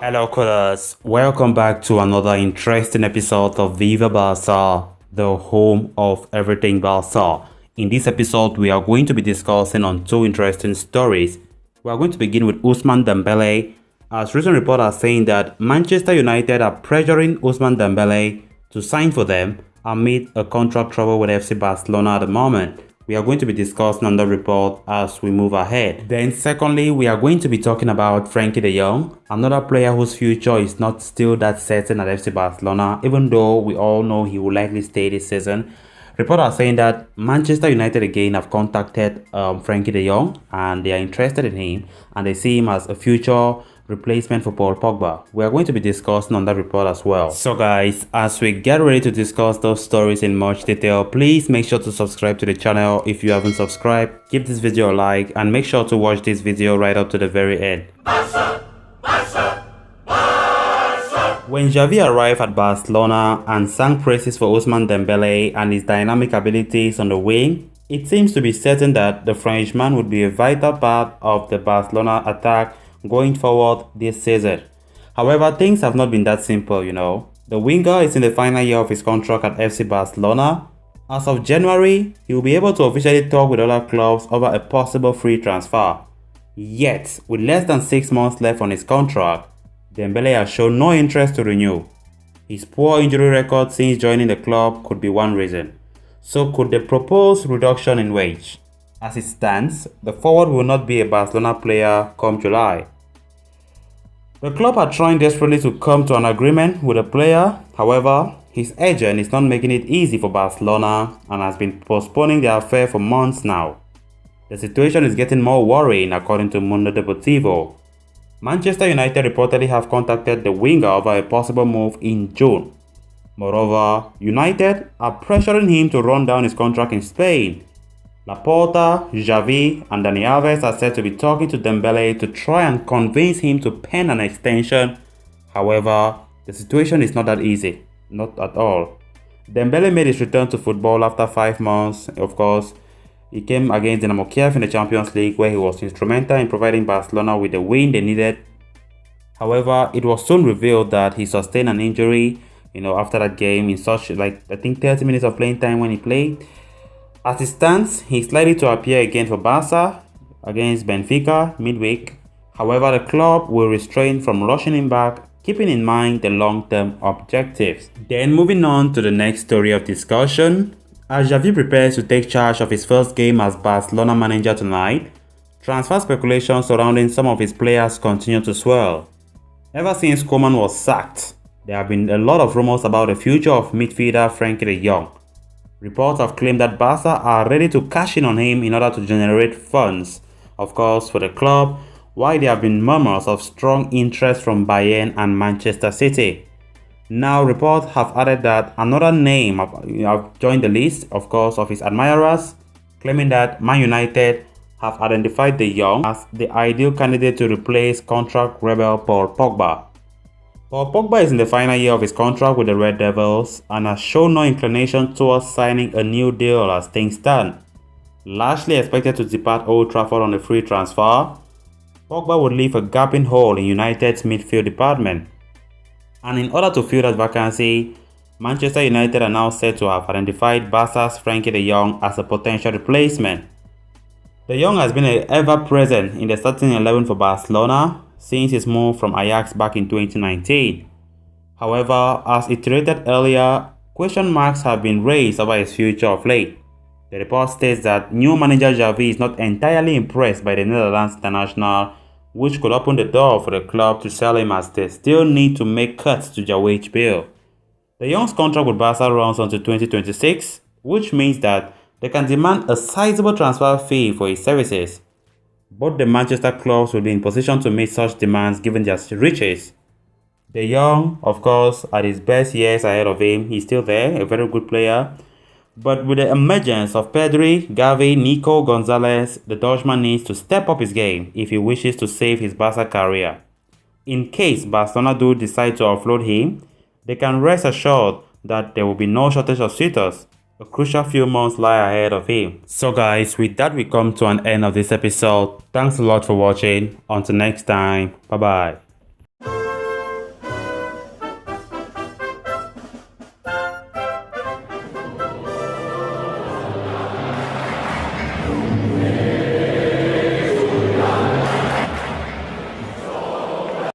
Hello, callers. Welcome back to another interesting episode of Viva Barça, the home of everything Barça. In this episode, we are going to be discussing on two interesting stories. We are going to begin with Ousmane Dembele, as recent reports are saying that Manchester United are pressuring Ousmane Dembele to sign for them amid a contract trouble with FC Barcelona at the moment. We are going to be discussing on the report as we move ahead. Then secondly, we are going to be talking about Frenkie de Jong, another player whose future is not still that certain at FC Barcelona, even though we all know he will likely stay this season. Reports are saying that Manchester United again have contacted Frenkie de Jong and they are interested in him and they see him as a future replacement for Paul Pogba. We are going to be discussing on that report as well. So guys, as we get ready to discuss those stories in much detail, please make sure to subscribe to the channel if you haven't subscribed. Give this video a like and make sure to watch this video right up to the very end. Barça, Barça, Barça. When Xavi arrived at Barcelona and sang praises for Ousmane Dembele and his dynamic abilities on the wing, it seems to be certain that the Frenchman would be a vital part of the Barcelona attack going forward this season. However, things have not been that simple, The winger is in the final year of his contract at FC Barcelona. As of January, he will be able to officially talk with other clubs over a possible free transfer. Yet, with less than 6 months left on his contract, Dembele has shown no interest to renew. His poor injury record since joining the club could be one reason. So could the proposed reduction in wage? As it stands, the forward will not be a Barcelona player come July. The club are trying desperately to come to an agreement with the player. However, his agent is not making it easy for Barcelona and has been postponing the affair for months now. The situation is getting more worrying according to Mundo Deportivo. Manchester United reportedly have contacted the winger over a possible move in June. Moreover, United are pressuring him to run down his contract in Spain. Laporta, Xavi and Dani Alves are said to be talking to Dembele to try and convince him to pen an extension. However, the situation is not that easy. Not at all. Dembele made his return to football after 5 months. Of course, he came against Dynamo Kiev in the Champions League where he was instrumental in providing Barcelona with the win they needed. However, it was soon revealed that he sustained an injury, after that game in such 30 minutes of playing time when he played. As it stands, he is likely to appear again for Barca against Benfica midweek. However, the club will refrain from rushing him back, keeping in mind the long-term objectives. Then moving on to the next story of discussion, as Xavi prepares to take charge of his first game as Barcelona manager tonight, transfer speculations surrounding some of his players continue to swirl. Ever since Koeman was sacked, there have been a lot of rumors about the future of midfielder Frenkie de Jong. Reports have claimed that Barca are ready to cash in on him in order to generate funds, of course, for the club, while there have been murmurs of strong interest from Bayern and Manchester City. Now, reports have added that another name have joined the list, of course, of his admirers, claiming that Man United have identified de Jong as the ideal candidate to replace contract rebel Paul Pogba. Paul Pogba is in the final year of his contract with the Red Devils and has shown no inclination towards signing a new deal as things stand. Largely expected to depart Old Trafford on a free transfer, Pogba would leave a gaping hole in United's midfield department. And in order to fill that vacancy, Manchester United are now said to have identified Barca's Frenkie de Jong as a potential replacement. De Jong has been ever-present in the starting 11 for Barcelona since his move from Ajax back in 2019. However, as iterated earlier, question marks have been raised over his future of late. The report states that new manager Xavi is not entirely impressed by the Netherlands international, which could open the door for the club to sell him as they still need to make cuts to their wage bill. De Jong's contract with Barca runs until 2026, which means that they can demand a sizable transfer fee for his services. Both the Manchester clubs will be in position to meet such demands given their riches. De Jong, of course, at his best years ahead of him, he's still there, a very good player. But with the emergence of Pedri, Gavi, Nico Gonzalez, the Dutchman needs to step up his game if he wishes to save his Barca career. In case Barcelona do decide to offload him, they can rest assured that there will be no shortage of suitors. A crucial few months lie ahead of him. So guys, with that we come to an end of this episode. Thanks a lot for watching. Until next time, bye bye.